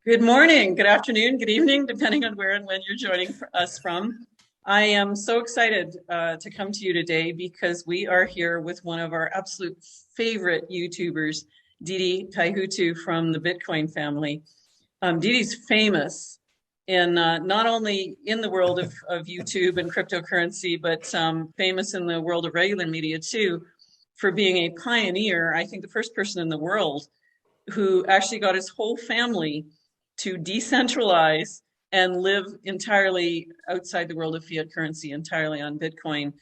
Good morning, good afternoon, good evening, depending on where and when you're joining us from. I am so excited to come to you today because we are here with one of our absolute favorite YouTubers, Didi Taihuttu from the Bitcoin family. Didi's famous in not only in the world of YouTube and cryptocurrency, but famous in the world of regular media too, for being a pioneer. I think the first person in the world who actually got his whole family to decentralize and live entirely outside the world of fiat currency, entirely on Bitcoin.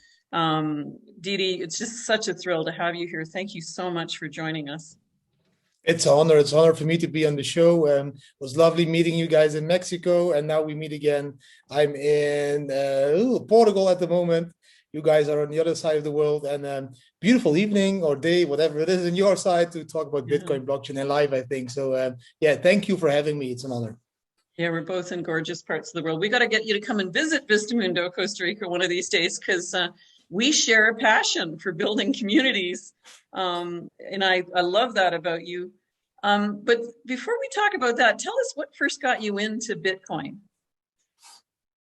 Didi, it's just such a thrill to have you here. Thank you so much for joining us. It's an honor. It's an honor for me to be on the show. It was lovely meeting you guys in Mexico, and now we meet again. I'm in Portugal at the moment. You guys are on the other side of the world, and beautiful evening or day, whatever it is on your side, to talk about Bitcoin, blockchain, and live, I think. So yeah, thank you for having me. It's an honor. Yeah, we're both in gorgeous parts of the world. We got to get you to come and visit Vistamundo, Costa Rica one of these days, because we share a passion for building communities. And I love that about you. But before we talk about that, tell us what first got you into Bitcoin.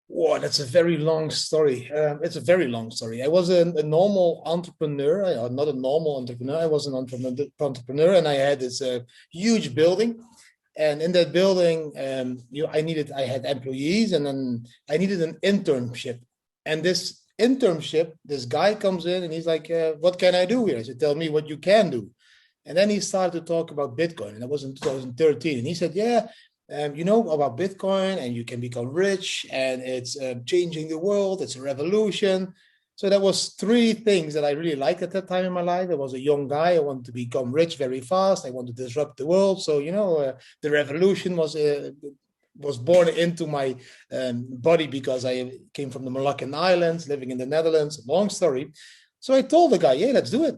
Wow, that's a very long story. It's a very long story. I was a normal entrepreneur, not a normal entrepreneur. I was an entrepreneur, and I had this huge building. And in that building, I had employees, and then I needed an internship. And this internship, this guy comes in and he's like, "What can I do here?" I said, "Tell me what you can do." And then he started to talk about Bitcoin, and that was in 2013. And he said, "Yeah. You know about Bitcoin, and you can become rich, and it's changing the world. It's a revolution." So that was three things that I really liked at that time in my life. I was a young guy. I wanted to become rich very fast. I wanted to disrupt the world. So, the revolution was born into my body because I came from the Moluccan Islands, living in the Netherlands. Long story. So I told the guy, "Yeah, let's do it.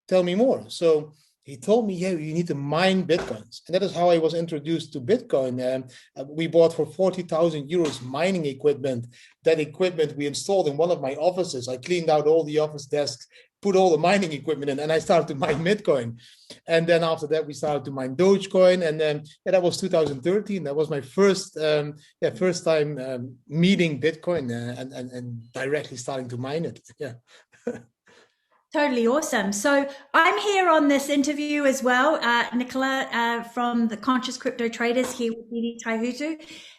Tell me more." So he told me, "Yeah, you need to mine Bitcoins." And that is how I was introduced to Bitcoin. We bought for 40,000 euros mining equipment. That equipment we installed in one of my offices. I cleaned out all the office desks, put all the mining equipment in, and I started to mine Bitcoin. And then after that, we started to mine Dogecoin. And then that was 2013. That was my first time meeting Bitcoin and directly starting to mine it. Yeah. Totally awesome. So I'm here on this interview as well, Nicola, from the Conscious Crypto Traders here with Didi Taihuttu.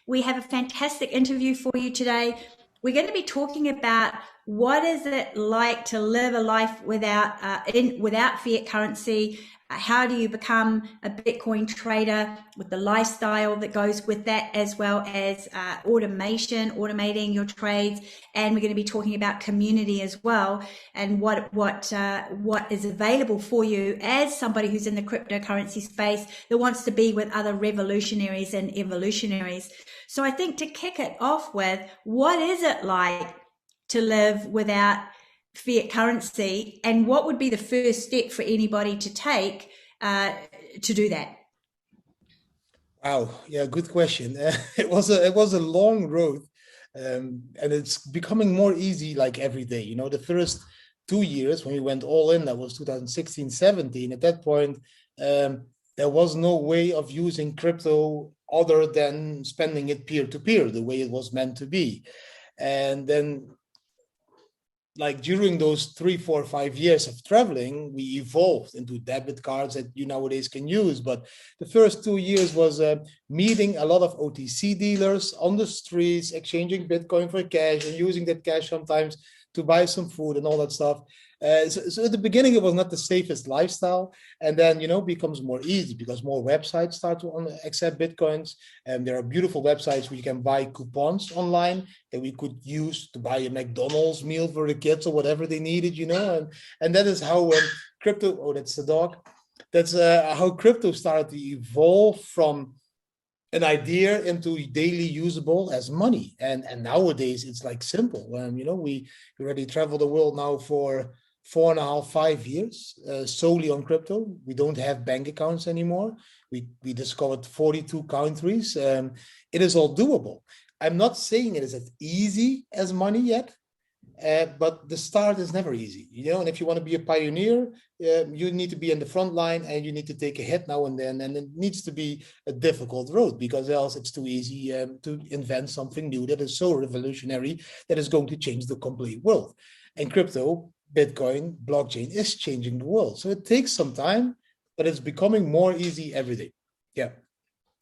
We have a fantastic interview for you today. We're going to be talking about what is it like to live a life without fiat currency. How do you become a Bitcoin trader with the lifestyle that goes with that, as well as automating your trades. And we're going to be talking about community as well, and what is available for you as somebody who's in the cryptocurrency space that wants to be with other revolutionaries and evolutionaries. So I think to kick it off with, what is it like to live without fiat currency, and what would be the first step for anybody to take to do that? Wow, yeah, good question. It was a long road, and it's becoming more easy like every day. The first 2 years when we went all in, that was 2016, 17. At that point, there was no way of using crypto other than spending it peer to peer, the way it was meant to be. And then, like during those 3, 4, 5 years of traveling, we evolved into debit cards that you nowadays can use. But the first 2 years was meeting a lot of OTC dealers on the streets, exchanging Bitcoin for cash, and using that cash sometimes to buy some food and all that stuff. So at the beginning, it was not the safest lifestyle. And then, becomes more easy because more websites start to accept Bitcoins. And there are beautiful websites where you can buy coupons online that we could use to buy a McDonald's meal for the kids or whatever they needed, And that is how crypto, oh, that's the dog. That's how crypto started to evolve from an idea into daily usable as money. And nowadays it's like simple. We already travel the world now for 4.5, 5 years, solely on crypto. We don't have bank accounts anymore. We discovered 42 countries. It is all doable. I'm not saying it is as easy as money yet, But the start is never easy, and if you want to be a pioneer, you need to be in the front line and you need to take a hit now and then. And it needs to be a difficult road because else it's too easy to invent something new that is so revolutionary that is going to change the complete world. And crypto, Bitcoin, blockchain is changing the world. So it takes some time, but it's becoming more easy every day. Yeah.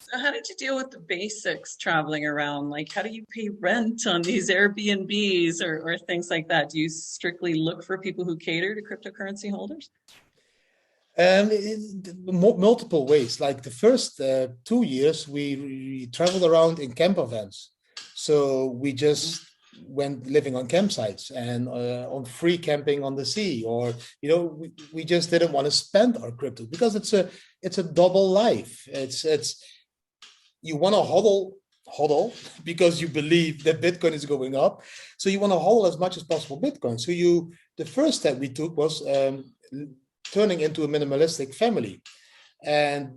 So how did you deal with the basics traveling around? Like, how do you pay rent on these Airbnbs or things like that? Do you strictly look for people who cater to cryptocurrency holders? Multiple ways. Like the first 2 years, we traveled around in camper vans. So we just went living on campsites and on free camping on the sea, or we just didn't want to spend our crypto because it's a double life. It's you want to hodl because you believe that Bitcoin is going up. So you want to hodl as much as possible Bitcoin. So the first step we took was turning into a minimalistic family. And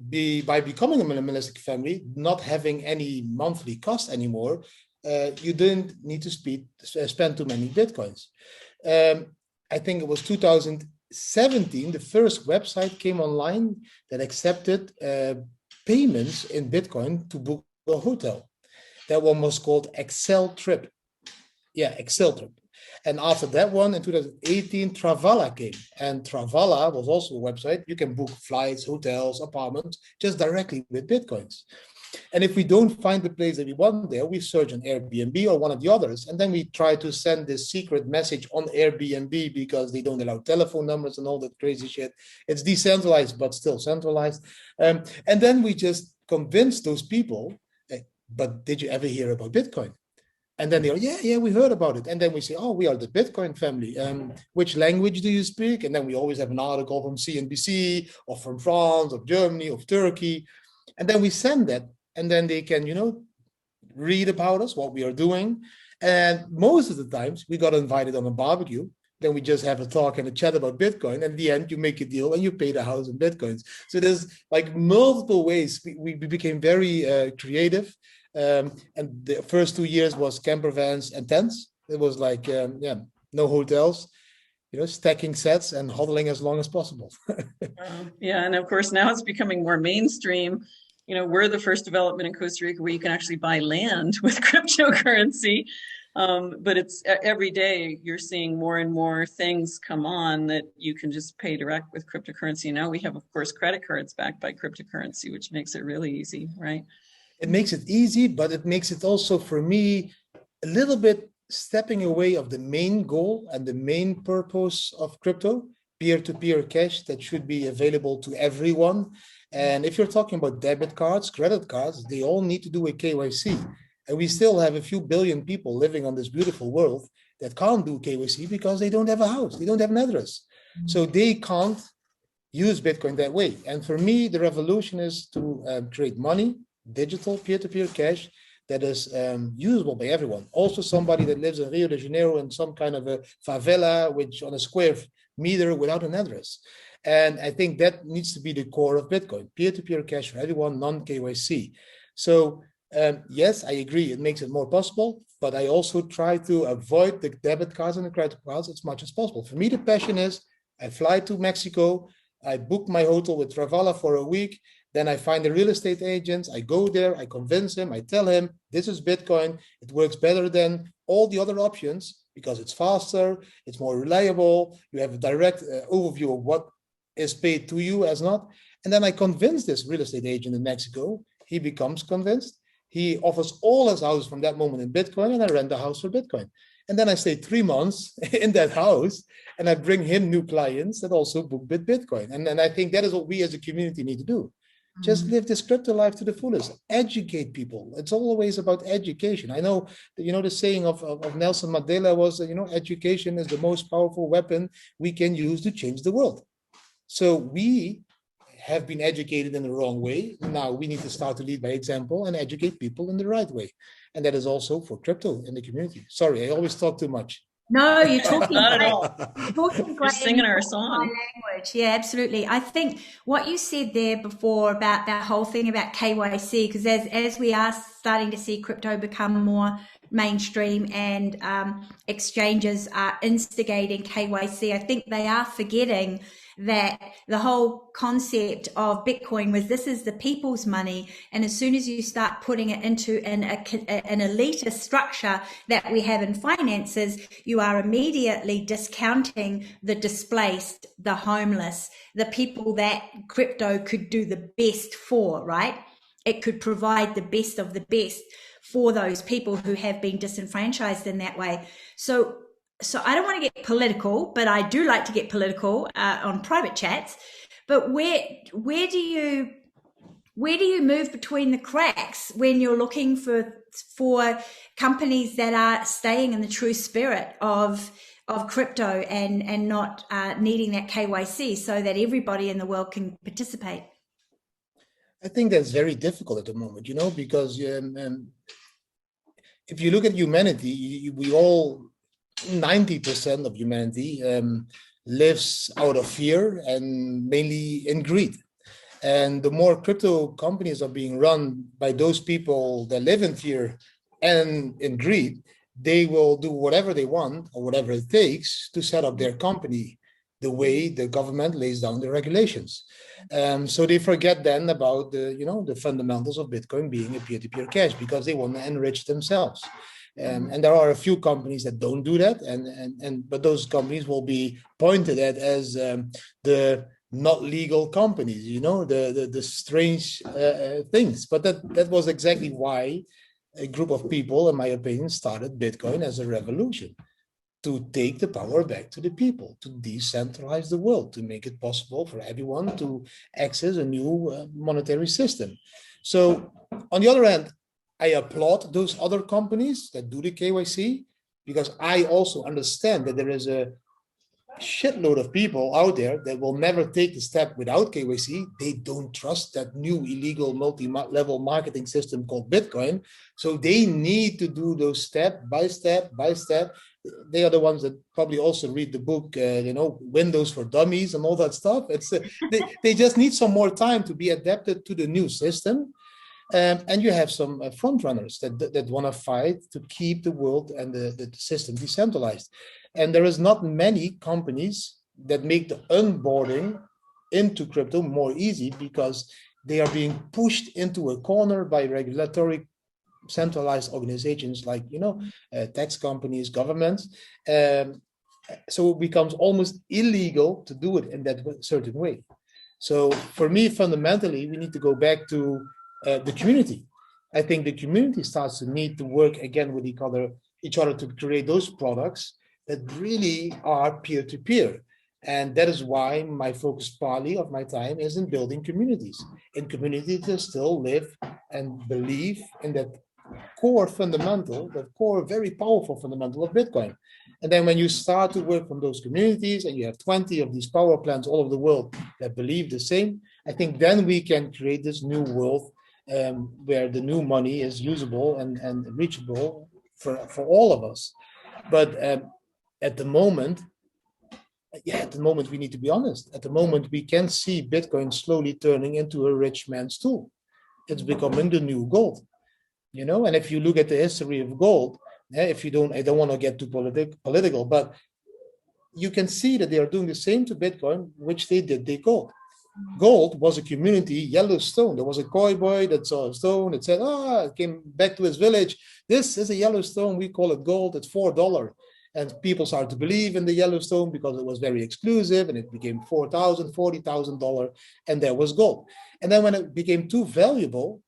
by becoming a minimalistic family, not having any monthly cost anymore, you didn't need to spend too many Bitcoins. I think it was 2017, the first website came online that accepted payments in Bitcoin to book a hotel. That one was called Excel Trip. Yeah, Excel Trip. And after that one, in 2018, Travala came. And Travala was also a website. You can book flights, hotels, apartments, just directly with Bitcoins. And if we don't find the place that we want there, we search on Airbnb or one of the others. And then we try to send this secret message on Airbnb because they don't allow telephone numbers and all that crazy shit. It's decentralized, but still centralized. And then we just convince those people, but did you ever hear about Bitcoin? And then they go, yeah, we heard about it. And then we say, oh, we are the Bitcoin family. Which language do you speak? And then we always have an article from CNBC or from France or Germany or Turkey. And then we send that. And then they can, read about us, what we are doing. And most of the times we got invited on a barbecue. Then we just have a talk and a chat about Bitcoin. And at the end, you make a deal and you pay the house in Bitcoins. So there's like multiple ways. We became very creative. And the first 2 years was camper vans and tents. It was like, no hotels, stacking sets and hodling as long as possible. Yeah, and of course now it's becoming more mainstream. We're the first development in Costa Rica where you can actually buy land with cryptocurrency. But it's every day you're seeing more and more things come on that you can just pay direct with cryptocurrency. Now we have, of course, credit cards backed by cryptocurrency, which makes it really easy, right? It makes it easy, but it makes it also, for me, a little bit stepping away of the main goal and the main purpose of crypto, peer-to-peer cash that should be available to everyone. And if you're talking about debit cards, credit cards, they all need to do a KYC. And we still have a few billion people living on this beautiful world that can't do KYC because they don't have a house, they don't have an address. So they can't use Bitcoin that way. And for me, the revolution is to create money, digital peer-to-peer cash that is usable by everyone. Also somebody that lives in Rio de Janeiro in some kind of a favela, which on a square meter without an address. And I think that needs to be the core of Bitcoin, peer-to-peer cash for everyone, non-KYC. So yes, I agree, it makes it more possible, but I also try to avoid the debit cards and the credit cards as much as possible. For me, the passion is I fly to Mexico, I book my hotel with Travala for a week, then I find a real estate agent, I go there, I convince him, I tell him, this is Bitcoin, it works better than all the other options because it's faster, it's more reliable, you have a direct overview of what is paid to you as not. And then I convince this real estate agent in Mexico, he becomes convinced, he offers all his house from that moment in Bitcoin, and I rent the house for Bitcoin. And then I stay 3 months in that house and I bring him new clients that also book Bitcoin. And I think that is what we as a community need to do. Just live this crypto life to the fullest. Educate people. It's always about education. I know, the saying of Nelson Mandela was, education is the most powerful weapon we can use to change the world. So we have been educated in the wrong way. Now we need to start to lead by example and educate people in the right way. And that is also for crypto in the community. Sorry, I always talk too much. No, you're talking Not at great. all. You're talking You're great singing our my song. language. Yeah, absolutely. I think what you said there before about that whole thing about KYC, because as we are starting to see crypto become more mainstream and exchanges are instigating KYC, I think they are forgetting that the whole concept of Bitcoin was this is the people's money. And as soon as you start putting it into an elitist structure that we have in finances, you are immediately discounting the displaced, the homeless, the people that crypto could do the best for, right? It could provide the best of the best for those people who have been disenfranchised in that way. So I don't want to get political, but I do like to get political on private chats. But where do you move between the cracks when you're looking for companies that are staying in the true spirit of crypto and not needing that KYC so that everybody in the world can participate? I think that's very difficult at the moment, because if you look at humanity, we all 90% of humanity lives out of fear and mainly in greed. And the more crypto companies are being run by those people that live in fear and in greed, they will do whatever they want or whatever it takes to set up their company the way the government lays down the regulations. So they forget then about the fundamentals of Bitcoin being a peer-to-peer cash because they want to enrich themselves. And there are a few companies that don't do that, but those companies will be pointed at as the not legal companies, the strange things. But that was exactly why a group of people, in my opinion, started Bitcoin as a revolution, to take the power back to the people, to decentralize the world, to make it possible for everyone to access a new monetary system. So on the other hand, I applaud those other companies that do the KYC, because I also understand that there is a shitload of people out there that will never take the step without KYC. They don't trust that new illegal multi-level marketing system called Bitcoin. So they need to do those step by step by step. They are the ones that probably also read the book, Windows for Dummies and all that stuff. It's they just need some more time to be adapted to the new system. And you have some front runners that want to fight to keep the world and the system decentralized. And there is not many companies that make the onboarding into crypto more easy because they are being pushed into a corner by regulatory centralized organizations like, tax companies, governments. So it becomes almost illegal to do it in that certain way. So for me, fundamentally, we need to go back to the community. I think the community starts to need to work again with each other to create those products that really are peer-to-peer. And that is why my focus partly of my time is in building communities, in communities that still live and believe in that core fundamental, that core very powerful fundamental of Bitcoin. And then when you start to work from those communities and you have 20 of these power plants all over the world that believe the same, I think then we can create this new world where the new money is usable and reachable for all of us. But at the moment, we need to be honest. At the moment, we can see Bitcoin slowly turning into a rich man's tool. It's becoming the new gold, And if you look at the history of gold, I don't want to get too political, but you can see that they are doing the same to Bitcoin, which they did to gold. Gold was a community, yellow stone. There was a koi boy that saw a stone that said, came back to his village. This is a yellow stone. We call it gold. It's $4. And people started to believe in the Yellowstone because it was very exclusive, and it became $4,000, $40,000, and there was gold. And then when it became too valuable,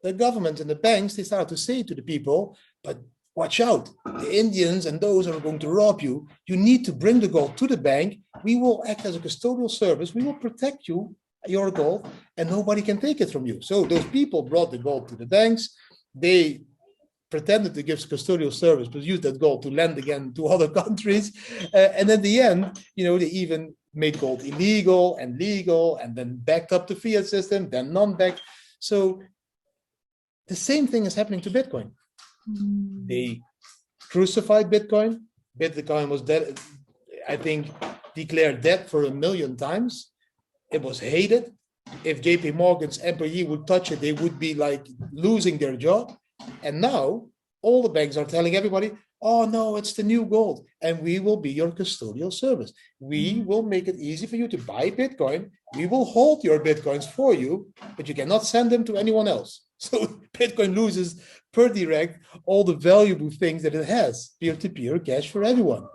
the government and the banks, they started to say to the people, but watch out, the Indians and those are going to rob you. You need to bring the gold to the bank. We will act as a custodial service. We will protect you, your gold, and nobody can take it from you. So those people brought the gold to the banks. They pretended to give custodial service, but used that gold to lend again to other countries. And at the end, they even made gold illegal and legal, and then backed up the fiat system, then non-backed. So the same thing is happening to Bitcoin. They crucified Bitcoin. Bitcoin was dead, I think, declared dead for 1 million times. It was hated. If JP Morgan's employee would touch it, they would be like losing their job. And now all the banks are telling everybody, oh no, it's the new gold, and we will be your custodial service. We will make it easy for you to buy Bitcoin. We will hold your Bitcoins for you, but you cannot send them to anyone else. So Bitcoin loses per direct all the valuable things that it has, peer-to-peer cash for everyone.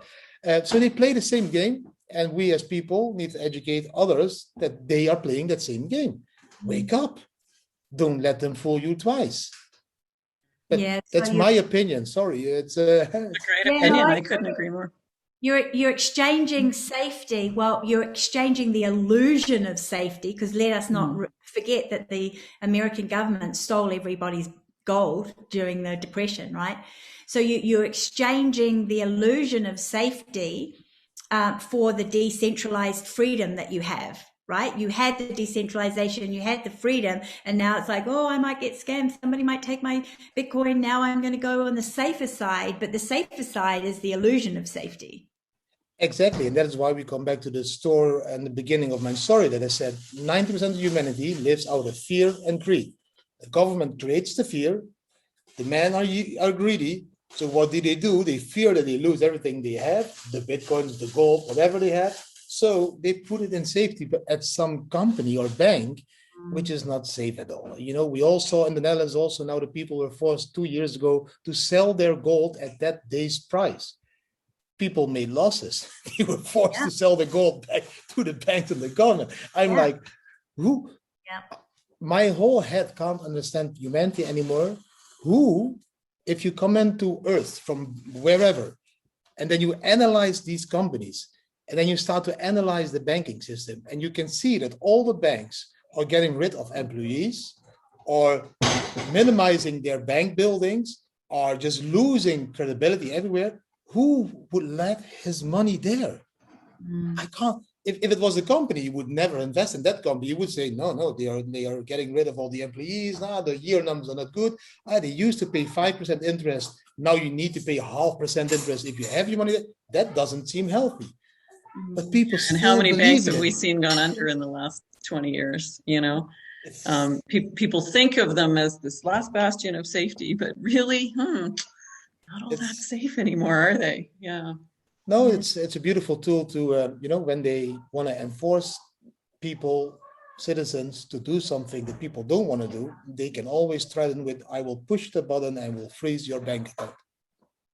So they play the same game, and we as people need to educate others that they are playing that same game. Wake up. Don't let them fool you twice. But Yeah, that's my opinion. Sorry, it's a great opinion. I couldn't agree more. You're exchanging safety. Well, you're exchanging the illusion of safety, because let us not forget that the American government stole everybody's gold during the Depression, right? So you're exchanging the illusion of safety for the decentralized freedom that you have, right? You had the decentralization, you had the freedom, and now it's like, oh, I might get scammed. Somebody might take my Bitcoin. Now I'm going to go on the safer side, but the safer side is the illusion of safety. Exactly, and that is why we come back to the story and the beginning of my story that I said 90% of humanity lives out of fear and greed. The government creates the fear, the men are greedy, so what do? They fear that they lose everything they have, the Bitcoins, the gold, whatever they have, so they put it in safety but at some company or bank, which is not safe at all. You know, we all saw in the Netherlands also now the people were forced 2 years ago to sell their gold at that day's price. People made losses. They were forced to sell the gold back to the banks and the government. I'm like, who? My whole head can't understand humanity anymore. Who, if you come into Earth from wherever, and then you analyze these companies, and then you start to analyze the banking system, and you can see that all the banks are getting rid of employees, or minimizing their bank buildings, or just losing credibility everywhere. Who would let his money there? I can't. If it was a company, you would never invest in that company. You would say, no, they are getting rid of all the employees. The year numbers are not good. They used to pay 5% interest. Now you need to pay 0.5% interest if you have your money there. That doesn't seem healthy. But people still and how many banks have it. we seen gone under in the last 20 years? You know, people think of them as this last bastion of safety, but really, not all that safe anymore, are they? Yeah. No, it's a beautiful tool to, when they want to enforce people, citizens, to do something that people don't want to do, they can always threaten with, I will push the button and will freeze your bank account.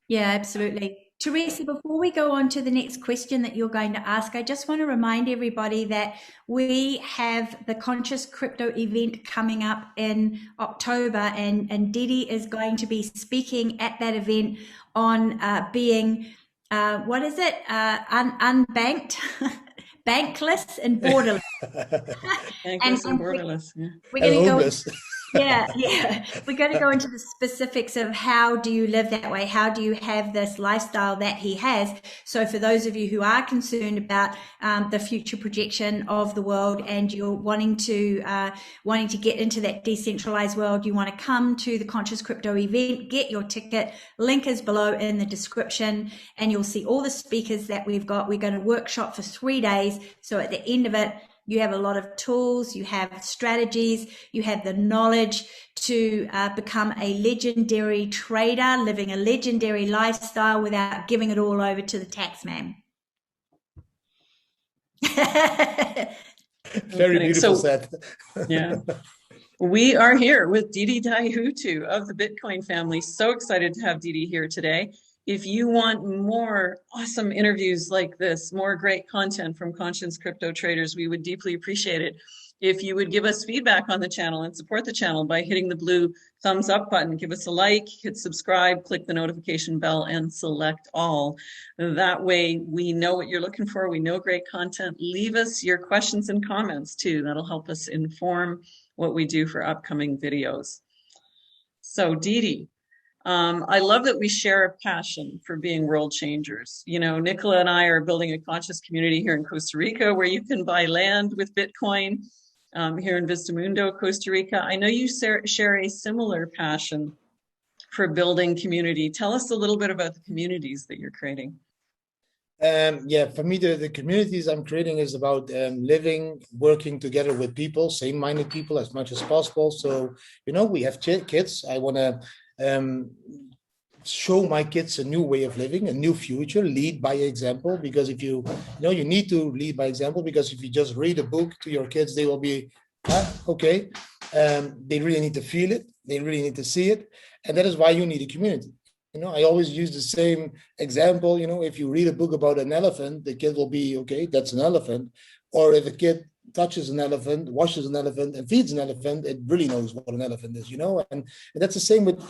Yeah, absolutely. Teresa, before we go on to the next question that you're going to ask, I just want to remind everybody that we have the Conscious Crypto event coming up in October, and Didi is going to be speaking at that event on being, unbanked, bankless and borderless. Bankless and borderless. We're going to go. Yeah. We're going to go into the specifics of how do you live that way? How do you have this lifestyle that he has? So for those of you who are concerned about the future projection of the world, and you're wanting to get into that decentralized world, you want to come to the Conscious Crypto event, get your ticket. Link is below in the description, and you'll see all the speakers that we've got. We're going to workshop for 3 days. So at the end of it, you have a lot of tools, you have strategies, you have the knowledge to become a legendary trader, living a legendary lifestyle without giving it all over to the tax man. Very beautiful said. Yeah. We are here with Didi Taihuttu of the Bitcoin family. So excited to have Didi here today. If you want more awesome interviews like this, more great content from conscious crypto traders, we would deeply appreciate it if you would give us feedback on the channel and support the channel by hitting the blue thumbs up button. Give us a like, hit subscribe, click the notification bell, and select all. That way we know what you're looking for. We know great content. Leave us your questions and comments too. That'll help us inform what we do for upcoming videos. So Didi, I love that we share a passion for being world changers. You know, Nicola and I are building a conscious community here in Costa Rica where you can buy land with Bitcoin here in Vistamundo, Costa Rica. I know you share a similar passion for building community. Tell us a little bit about the communities that you're creating. Yeah, for me, the communities I'm creating is about living, working together with people, same-minded people as much as possible. So, we have kids. I want to show my kids a new way of living, a new future, lead by example. Because if you need to lead by example, because if you just read a book to your kids, they will be, okay. They really need to feel it. They really need to see it. And that is why you need a community. I always use the same example. If you read a book about an elephant, the kid will be, okay, that's an elephant. Or if a kid touches an elephant, washes an elephant, and feeds an elephant, it really knows what an elephant is, and that's the same with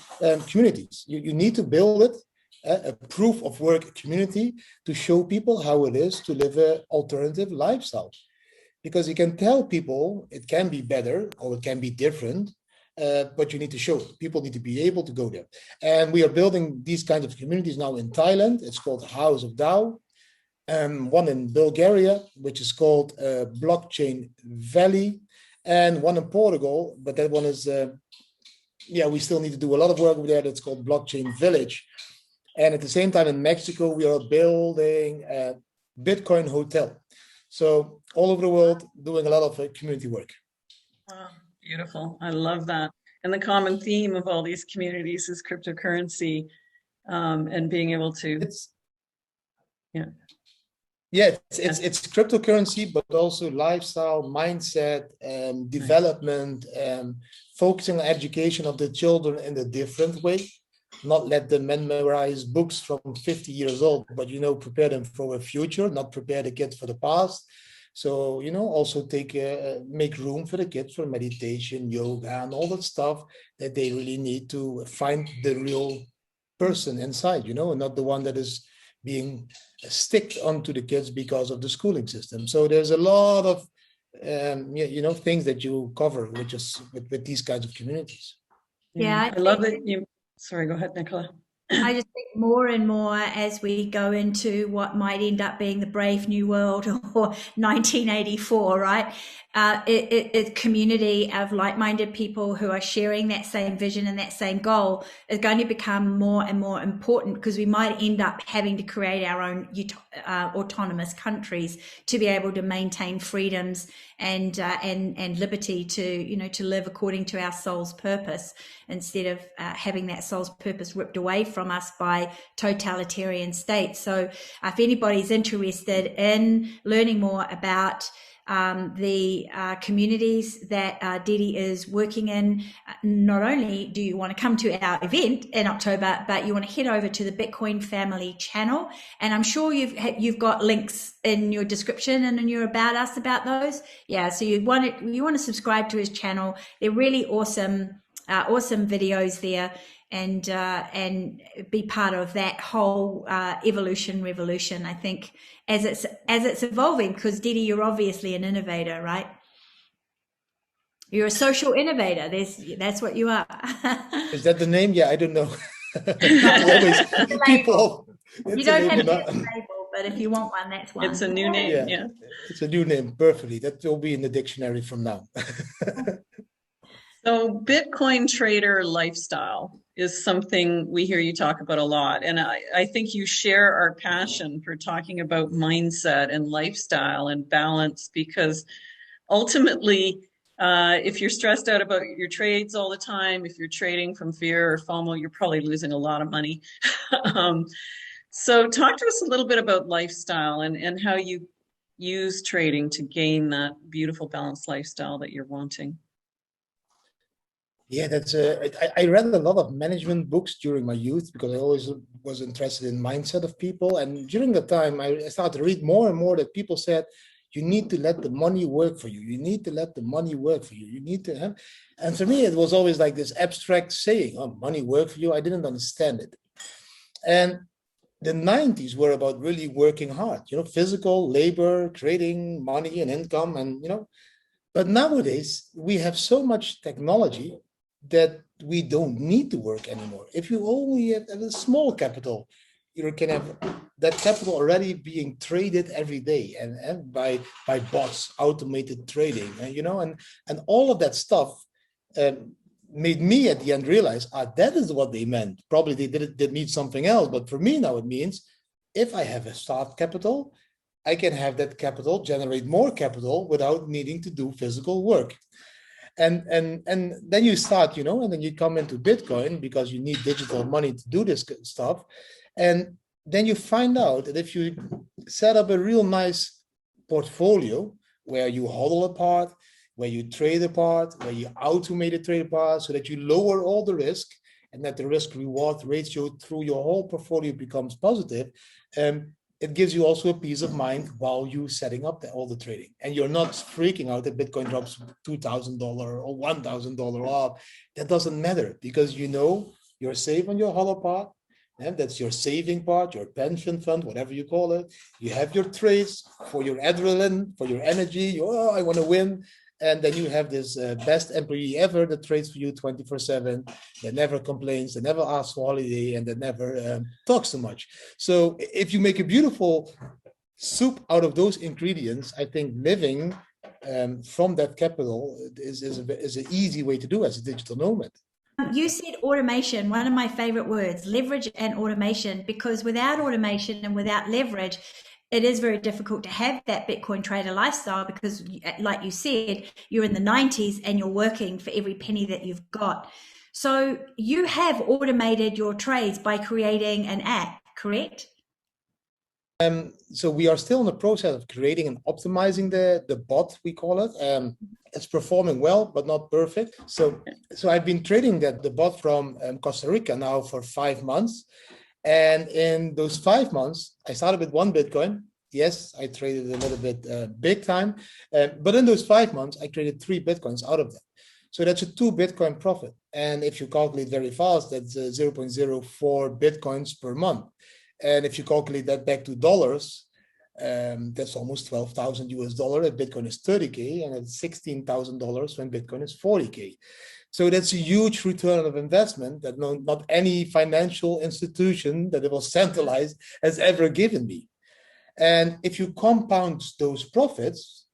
communities. You need to build it, a proof of work community, to show people how it is to live an alternative lifestyle. Because you can tell people it can be better or it can be different, but you need to show it. People need to be able to go there. And we are building these kinds of communities now in Thailand. It's called House of Dao. One in Bulgaria, which is called Blockchain Valley, and one in Portugal, but that one is, we still need to do a lot of work over there. That's called Blockchain Village. And at the same time in Mexico, we are building a Bitcoin hotel. So all over the world, doing a lot of community work. Wow, beautiful. I love that. And the common theme of all these communities is cryptocurrency, and being able to. It's cryptocurrency, but also lifestyle, mindset, development, focusing on education of the children in a different way. Not let them memorize books from 50 years old, but prepare them for a future, not prepare the kids for the past. So also make room for the kids for meditation, yoga, and all that stuff that they really need to find the real person inside, and not the one that is being sticked onto the kids because of the schooling system. So there's a lot of things that you cover with these kinds of communities. Yeah, I love it. Sorry, go ahead, Nicola. I just think more and more as we go into what might end up being the Brave New World or 1984, right? It's community of like-minded people who are sharing that same vision and that same goal is going to become more and more important, because we might end up having to create our own autonomous countries to be able to maintain freedoms and liberty to live according to our soul's purpose, instead of having that soul's purpose ripped away from us by totalitarian states. So if anybody's interested in learning more about the communities that Didi is working in, not only do you want to come to our event in October, but you want to head over to the Bitcoin Family channel. And I'm sure you've got links in your description and in your about us about those. Yeah, so you want to subscribe to his channel. They're really awesome videos there, and be part of that whole revolution, I think, as it's evolving. Because Didi, you're obviously an innovator, right? You're a social innovator. That's what you are. Is that the name? Yeah, I don't know. You don't have to get a label, but if you want one, that's one. It's a new name. Yeah. It's a new name. Perfectly. That will be in the dictionary from now. So Bitcoin trader lifestyle is something we hear you talk about a lot. And I think you share our passion for talking about mindset and lifestyle and balance, because ultimately, if you're stressed out about your trades all the time, if you're trading from fear or FOMO, you're probably losing a lot of money. So talk to us a little bit about lifestyle and how you use trading to gain that beautiful balanced lifestyle that you're wanting. Yeah, I read a lot of management books during my youth, because I always was interested in mindset of people. And during the time, I started to read more and more that people said, you need to let the money work for you. You need to let the money work for you. You need to have, and for me, it was always like this abstract saying, oh, money work for you. I didn't understand it. And the 90s were about really working hard, physical labor, creating money and income, and, but nowadays we have so much technology that we don't need to work anymore. If you only have a small capital, you can have that capital already being traded every day and by bots, automated trading, and all of that stuff made me at the end realize that is what they meant. Probably they did need something else, but for me now it means if I have a start capital, I can have that capital generate more capital without needing to do physical work. And then you start, and then you come into Bitcoin because you need digital money to do this stuff. And then you find out that if you set up a real nice portfolio where you hodl a part, where you trade a part, where you automate a trade part so that you lower all the risk and that the risk reward ratio through your whole portfolio becomes positive, it gives you also a peace of mind while you're setting up all the trading. And you're not freaking out that Bitcoin drops $2,000 or $1,000 off. That doesn't matter because you're safe on your hodl part. And that's your saving part, your pension fund, whatever you call it. You have your trades for your adrenaline, for your energy. Oh, I want to win. And then you have this best employee ever that trades for you 24/7, that never complains, that never asks for holiday, and that never talks too much. So if you make a beautiful soup out of those ingredients, I think living from that capital is an easy way to do as a digital nomad. You said automation, one of my favorite words, leverage and automation, because without automation and without leverage, it is very difficult to have that Bitcoin trader lifestyle because, like you said, you're in the 90s and you're working for every penny that you've got. So you have automated your trades by creating an app, correct? So we are still in the process of creating and optimizing the bot, we call it. It's performing well, but not perfect. So I've been trading the bot from Costa Rica now for 5 months. And in those 5 months, I started with 1 Bitcoin. Yes, I traded a little bit big time. But in those 5 months, I traded 3 Bitcoins out of that. So that's a 2 Bitcoin profit. And if you calculate very fast, that's 0.04 Bitcoins per month. And if you calculate that back to dollars, that's almost 12,000 US dollar. If Bitcoin is 30K, and it's $16,000 when Bitcoin is 40K. So that's a huge return of investment that not any financial institution that it was centralized has ever given me. And if you compound those profits,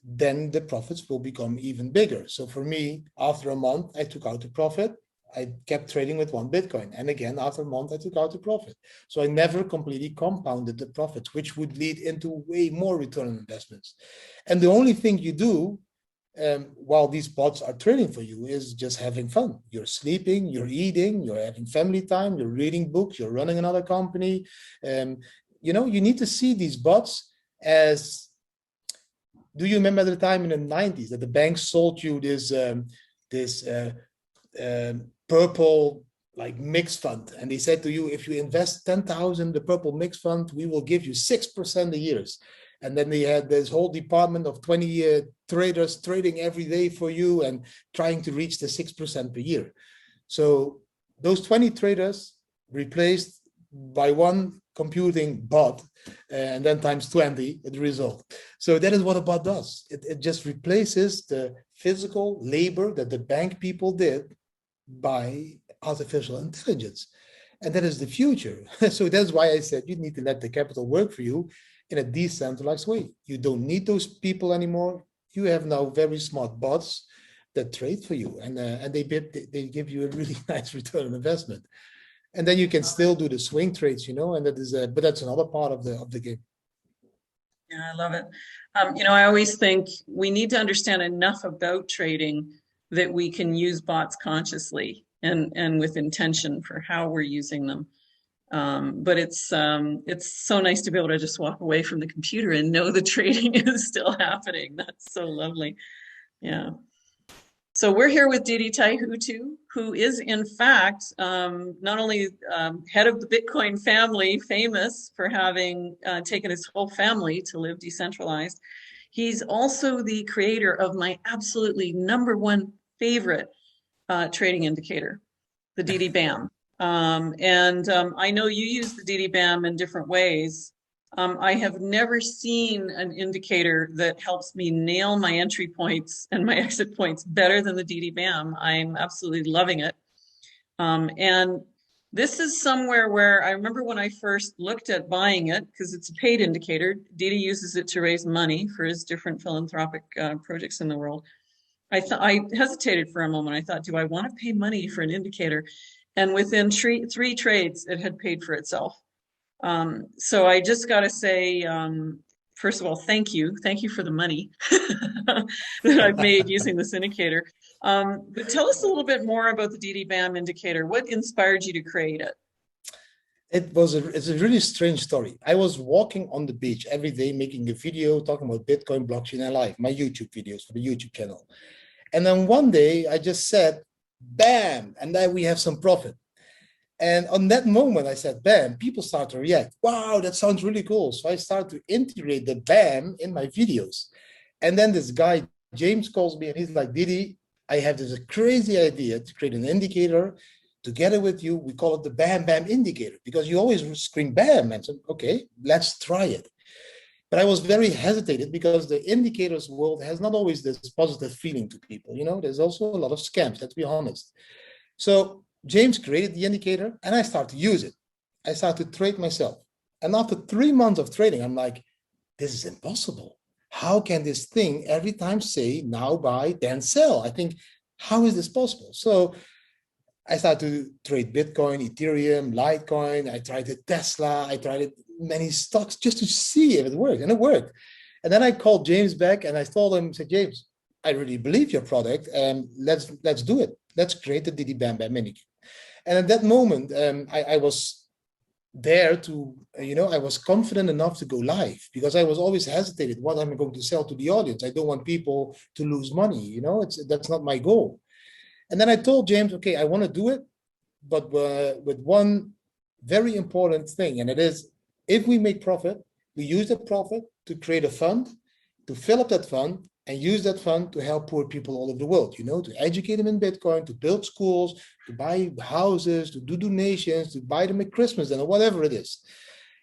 then the profits will become even bigger. So for me, after a month, I took out the profit. I kept trading with 1 Bitcoin. And again, after a month, I took out the profit. So I never completely compounded the profits, which would lead into way more return on investments. And the only thing you do while these bots are trading for you is just having fun. You're sleeping, you're eating, you're having family time, you're reading books, you're running another company. You need to see these bots as, do you remember the time in the 90s that the bank sold you this purple like mix fund, and they said to you, if you invest 10,000 the purple mix fund, we will give you 6% a year. And then they had this whole department of 20 traders trading every day for you and trying to reach the 6% per year. So those 20 traders replaced by 1 computing bot, and then times 20 the result. So that is what a bot does. It just replaces the physical labor that the bank people did by artificial intelligence. And that is the future. So that's why I said you need to let the capital work for you in a decentralized way. You don't need those people anymore. You have now very smart bots that trade for you, and they give you a really nice return on investment. And then you can still do the swing trades, and that is but that's another part of the game. Yeah, I love it. I always think we need to understand enough about trading that we can use bots consciously and with intention for how we're using them. But it's so nice to be able to just walk away from the computer and know the trading is still happening. That's so lovely. Yeah. So we're here with Didi Taihuttu, who is in fact not only head of the Bitcoin family, famous for having taken his whole family to live decentralized. He's also the creator of my absolutely #1 favorite trading indicator, the DidiBam. I know you use the DidiBam in different ways. I have never seen an indicator that helps me nail my entry points and my exit points better than the DidiBam. I'm absolutely loving it. And this is somewhere where I remember when I first looked at buying it, because it's a paid indicator. Didi uses it to raise money for his different philanthropic projects in the world. I hesitated for a moment. I thought, do I want to pay money for an indicator? And within three trades, it had paid for itself. So I just got to say, first of all, thank you. Thank you for the money that I've made using this indicator. But tell us a little bit more about the DidiBam indicator. What inspired you to create it? It's a really strange story. I was walking on the beach every day, making a video talking about Bitcoin, blockchain, and life, my YouTube videos for the YouTube channel. And then one day I just said, bam, and then we have some profit. And on that moment, I said, bam, people start to react. Wow, that sounds really cool. So I started to integrate the bam in my videos. And then this guy, James, calls me and he's like, Didi, I have this crazy idea to create an indicator together with you. We call it the bam, bam indicator because you always scream bam. And said, okay, let's try it. But I was very hesitated because the indicators world has not always this positive feeling to people. You know, there's also a lot of scams, let's be honest. So James created the indicator and I started to use it. I started to trade myself. And after 3 months of trading, I'm like, this is impossible. How can this thing every time say now buy, then sell? I think, how is this possible? So I started to trade Bitcoin, Ethereum, Litecoin. I tried it Tesla. I tried it many stocks just to see if it worked, and it worked. And then I called James back and I told him, I said, James, I really believe your product, and let's do it. Let's create the DidiBam mini. And at that moment, I was there to, I was confident enough to go live because I was always hesitated. What am I going to sell to the audience? I don't want people to lose money. That's not my goal. And then I told James, okay, I want to do it, but with one very important thing. And it is, if we make profit, we use the profit to create a fund, to fill up that fund and use that fund to help poor people all over the world, to educate them in Bitcoin, to build schools, to buy houses, to do donations, to buy them at Christmas or whatever it is.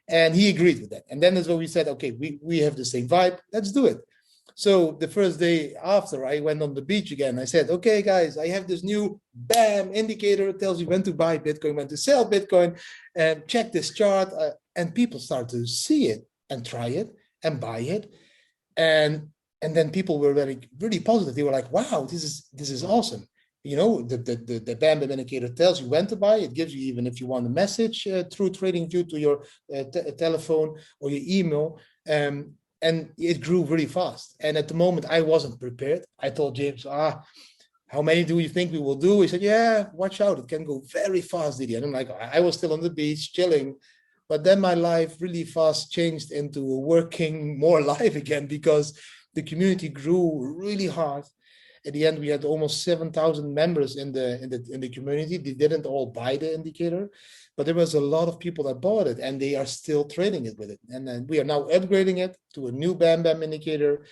And he agreed with that. And then that's when we said, okay, we have the same vibe, let's do it. So the first day after, I went on the beach again. I said, okay, guys, I have this new BAM indicator. It tells you when to buy Bitcoin, when to sell Bitcoin, and check this chart. And people start to see it and try it and buy it. And then people were really positive. They were like, wow, this is awesome. The BAM indicator tells you when to buy. It gives you, even if you want a message through TradingView to your telephone or your email. And it grew really fast. And at the moment, I wasn't prepared. I told James, how many do you think we will do? He said, yeah, watch out. It can go very fast, Didi. And I'm like, I was still on the beach chilling. But then my life really fast changed into a working more life again because the community grew really hard. At the end, we had almost 7,000 members in the community. They didn't all buy the indicator, but there was a lot of people that bought it, and they are still trading it with it. And then we are now upgrading it to a new BAM indicator.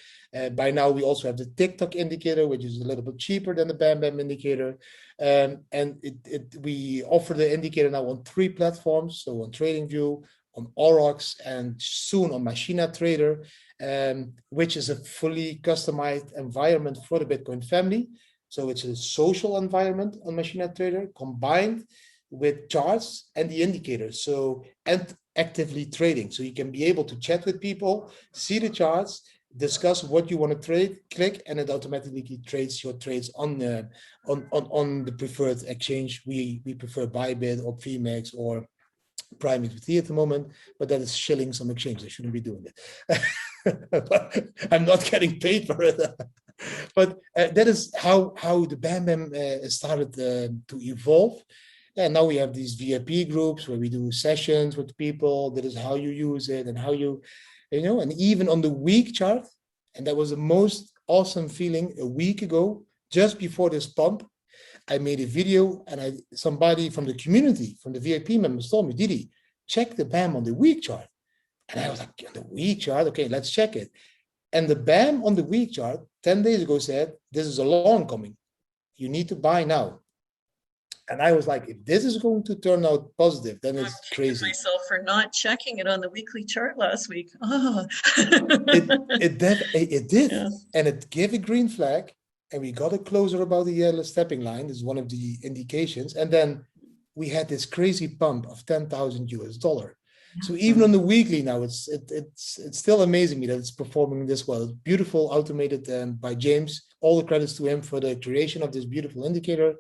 By now, we also have the TikTok indicator, which is a little bit cheaper than the BAM indicator. And we offer the indicator now on 3 platforms, so on TradingView, on Aurochs, and soon on MachinaTrader, which is a fully customized environment for the Bitcoin family. So it's a social environment on MachinaTrader combined with charts and the indicators. So, and actively trading. So you can be able to chat with people, see the charts, discuss what you want to trade, click, and it automatically trades your trades on the preferred exchange. We prefer Bybit or PMEX or Prime XBT at the moment, but that is shilling some exchange. I shouldn't be doing it. I'm not getting paid for it. But that is how the BAM started to evolve. And now we have these VIP groups where we do sessions with people. That is how you use it and how and even on the week chart. And that was the most awesome feeling a week ago, just before this pump. I made a video and somebody from the community, from the VIP members told me, Didi, check the BAM on the week chart. And I was like, on the week chart? Okay, let's check it. And the BAM on the week chart 10 days ago said, this is a long coming. You need to buy now. And I was like, if this is going to turn out positive, then it's crazy. Myself for not checking it on the weekly chart last week. Oh. it did. Yeah. And it gave a green flag. And we got a closer about the yellow stepping line. This is one of the indications. And then we had this crazy pump of $10,000. So even on the weekly now, it's still amazing me that it's performing this well. It's beautiful, automated by James. All the credits to him for the creation of this beautiful indicator.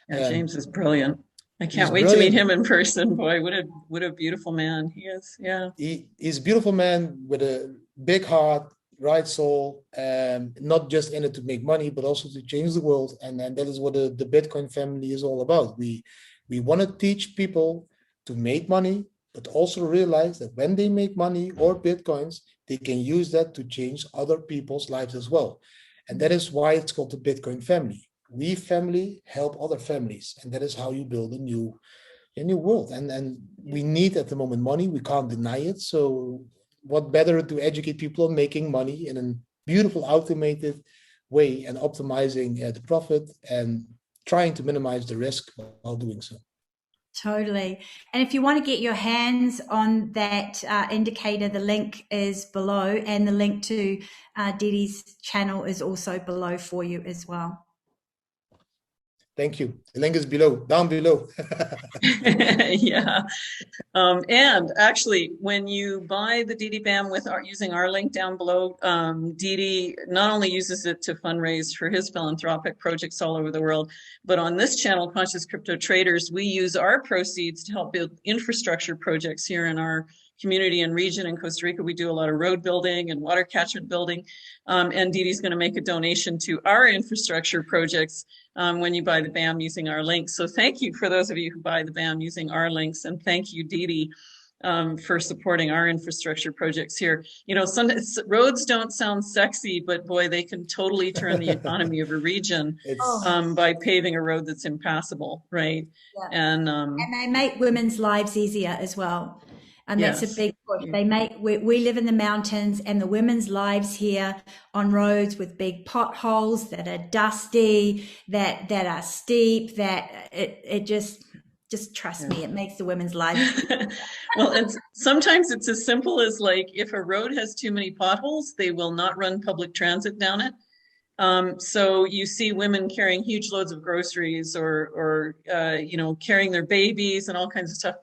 Yeah, James is brilliant. I He's can't wait to meet brilliant. him in person. Boy, what a beautiful man he is. Yeah. He's a beautiful man with a big heart, right soul, not just in it to make money, but also to change the world. And that is what the Bitcoin family is all about. We want to teach people to make money, but also realize that when they make money or Bitcoins, they can use that to change other people's lives as well. And that is why it's called the Bitcoin family. We family help other families. And that is how you build a new world. And we need at the moment money. We can't deny it. So what better to educate people on making money in a beautiful automated way and optimizing the profit and trying to minimize the risk while doing so. Totally. And if you want to get your hands on that indicator, the link is below, and the link to Didi's channel is also below for you as well. Thank you. The link is below, down below. Yeah. And actually, when you buy the DidiBam using our link down below, Didi not only uses it to fundraise for his philanthropic projects all over the world, but on this channel, Conscious Crypto Traders, we use our proceeds to help build infrastructure projects here in our community and region in Costa Rica. We do a lot of road building and water catchment building. And Didi's going to make a donation to our infrastructure projects when you buy the BAM using our links. So thank you for those of you who buy the BAM using our links. And thank you, Didi, for supporting our infrastructure projects here. You know, sometimes roads don't sound sexy, but boy, they can totally turn the economy of a region by paving a road that's impassable, right? Yeah. And they make women's lives easier as well. And that's a big push. Yeah. They make, we live in the mountains, and the women's lives here on roads with big potholes that are dusty, that are steep, that it just trust me, it makes the women's lives. Well, and sometimes it's as simple as, like, if a road has too many potholes, they will not run public transit down it. So you see women carrying huge loads of groceries or you know, carrying their babies and all kinds of stuff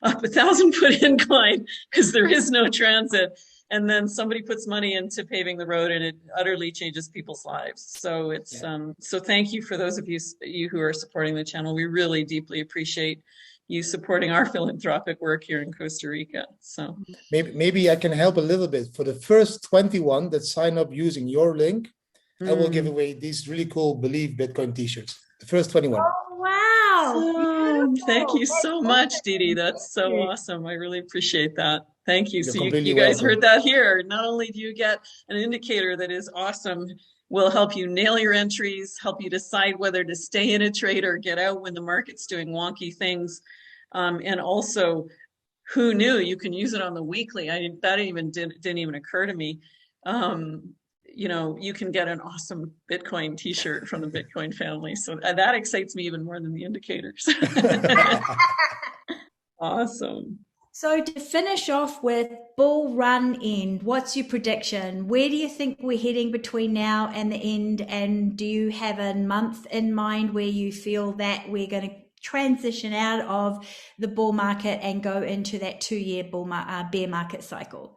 up 1,000-foot incline because there is no transit. And then somebody puts money into paving the road, and it utterly changes people's lives. So it's so thank you for those of you who are supporting the channel. We really deeply appreciate you supporting our philanthropic work here in Costa Rica. So maybe I can help a little bit. For the first 21 that sign up using your link, I will give away these really cool Believe Bitcoin t-shirts. The first 21. Oh, wow. Thank you so much, Didi. That's so awesome. I really appreciate that. Thank you. So you guys heard that here. Not only do you get an indicator that is awesome, will help you nail your entries, help you decide whether to stay in a trade or get out when the market's doing wonky things. And also, who knew you can use it on the weekly? That didn't even occur to me. You know, you can get an awesome Bitcoin t-shirt from the Bitcoin family. So that excites me even more than the indicators. Awesome. So to finish off with bull run end, what's your prediction? Where do you think we're heading between now and the end? And do you have a month in mind where you feel that we're going to transition out of the bull market and go into that 2-year bear market cycle?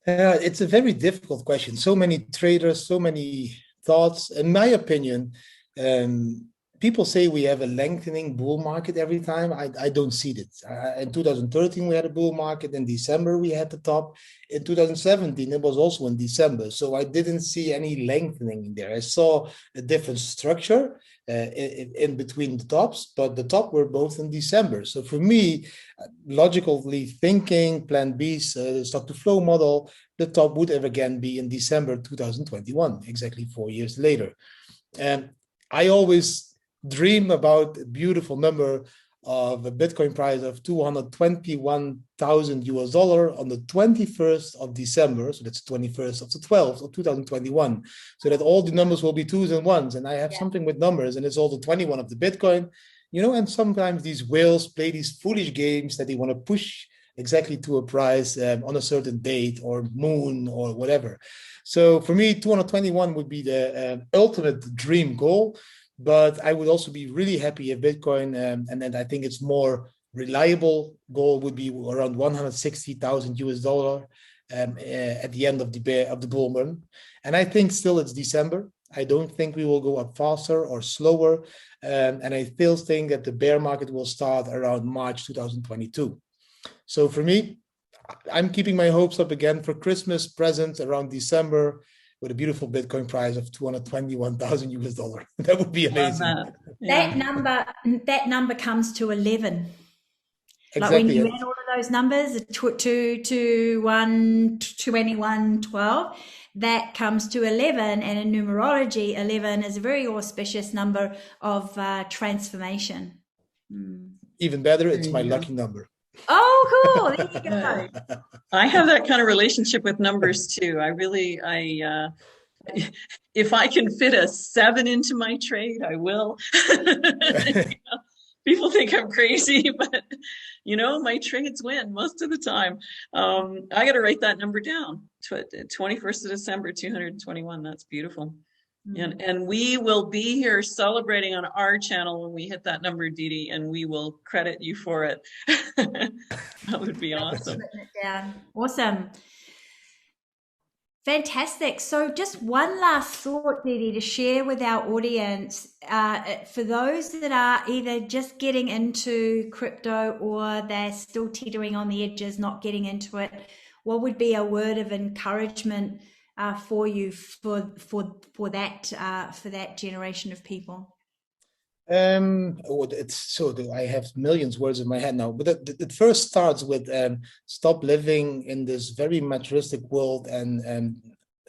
It's a very difficult question. So many traders, so many thoughts. In my opinion, people say we have a lengthening bull market every time. I don't see it. In 2013, we had a bull market. In December, we had the top. In 2017, it was also in December. So I didn't see any lengthening in there. I saw a different structure in between the tops, but the top were both in December. So for me, logically thinking, Plan B's stock to flow model, the top would ever again be in December 2021, exactly 4 years later. And I always dream about a beautiful number of a Bitcoin price of $221,000 on the 21st of December. So that's 21st of the 12th of 2021. So that all the numbers will be twos and ones. And I have something with numbers, and it's all the 21 of the Bitcoin, you know, and sometimes these whales play these foolish games that they want to push exactly to a price on a certain date or moon or whatever. So for me, 221 would be the ultimate dream goal. But I would also be really happy if Bitcoin, and then I think it's more reliable goal would be around $160,000 at the end of the bull run. And I think still it's December. I don't think we will go up faster or slower. And I still think that the bear market will start around March 2022. So for me, I'm keeping my hopes up again for Christmas present around December with a beautiful Bitcoin price of 221,000 US dollar. That would be amazing. That. Yeah. That number comes to 11. Like when Exactly. you add all of those numbers, 2, 1, 21, 12, that comes to 11. And in numerology, 11 is a very auspicious number of transformation. Even better, it's There my you go. lucky number. Oh, cool. There you go. I have that kind of relationship with numbers too. If I can fit a 7 into my trade, I will. People think I'm crazy, but my trades win most of the time. I got to write that number down. 21st of December, 221. That's beautiful. And we will be here celebrating on our channel when we hit that number, Didi, and we will credit you for it. That would be awesome. Awesome. Fantastic. So just one last thought, Didi, to share with our audience. For those that are either just getting into crypto or they're still teetering on the edges, not getting into it, what would be a word of encouragement for you for that generation of people? I have millions words in my head now, but it first starts with stop living in this very materialistic world and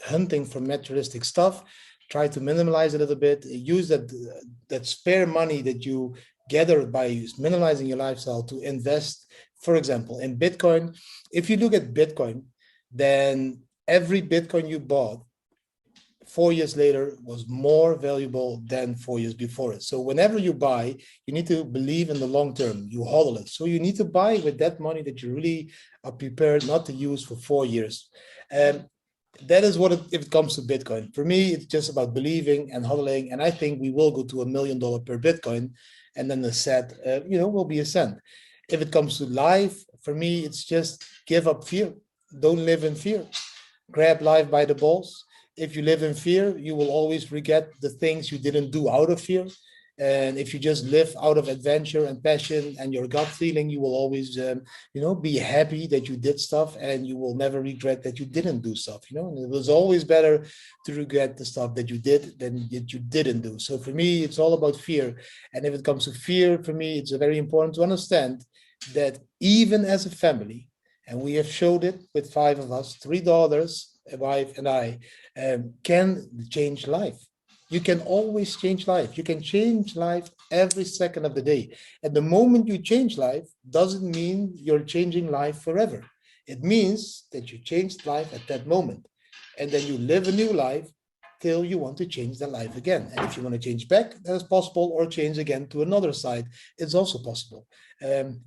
hunting for materialistic stuff. Try to minimalize a little bit. Use that spare money that you gathered by minimalizing your lifestyle to invest, for example, in Bitcoin. If you look at Bitcoin, then every Bitcoin you bought 4 years later was more valuable than 4 years before it. So whenever you buy, you need to believe in the long term. You hodl it. So you need to buy with that money that you really are prepared not to use for 4 years. That is what if it comes to Bitcoin. For me, it's just about believing and hodling. And I think we will go to $1 million per Bitcoin, and then the set, will be a cent. If it comes to life, for me, it's just give up fear. Don't live in fear. Grab life by the balls. If you live in fear, you will always regret the things you didn't do out of fear. And if you just live out of adventure and passion and your gut feeling, you will always, be happy that you did stuff, and you will never regret that you didn't do stuff. And it was always better to regret the stuff that you did than that you didn't do. So for me, it's all about fear. And if it comes to fear, for me, it's very important to understand that even as a family, and we have showed it with 5 of us, 3 daughters, a wife and I, can change life. You can always change life. You can change life every second of the day. And the moment you change life doesn't mean you're changing life forever. It means that you changed life at that moment. And then you live a new life till you want to change the life again. And if you want to change back, that is possible, or change again to another side. It's also possible.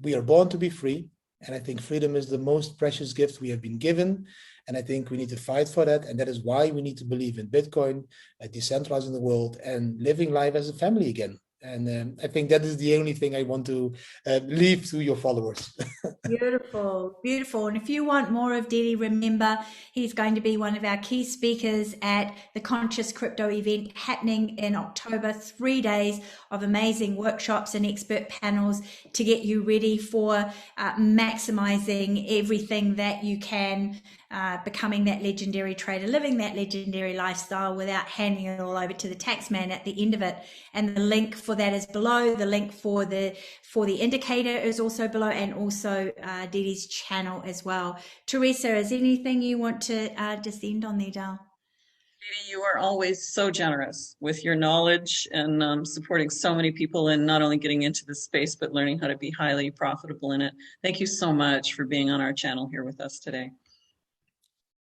We are born to be free. And I think freedom is the most precious gift we have been given. And I think we need to fight for that. And that is why we need to believe in Bitcoin, decentralizing the world, and living life as a family again. And I think that is the only thing I want to leave to your followers. Beautiful, beautiful. And if you want more of Didi, remember, he's going to be one of our key speakers at the Conscious Crypto event happening in October. 3 days of amazing workshops and expert panels to get you ready for maximizing everything that you can, becoming that legendary trader, living that legendary lifestyle without handing it all over to the tax man at the end of it. And the link for that is below. The link for the indicator is also below, and also Didi's channel as well. Teresa, is there anything you want to just end on there, Dal? Didi, you are always so generous with your knowledge and supporting so many people in not only getting into this space, but learning how to be highly profitable in it. Thank you so much for being on our channel here with us today.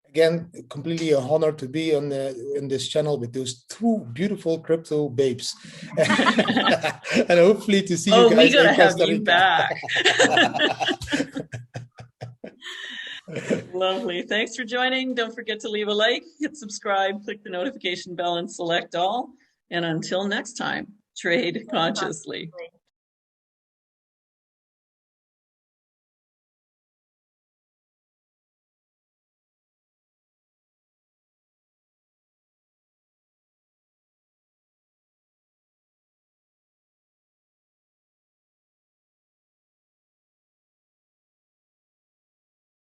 Again, completely an honor to be on in this channel with those 2 beautiful crypto babes, and hopefully to see you guys. We gotta have you back. Lovely. Thanks for joining. Don't forget to leave a like, hit subscribe, click the notification bell, and select all. And until next time, trade consciously.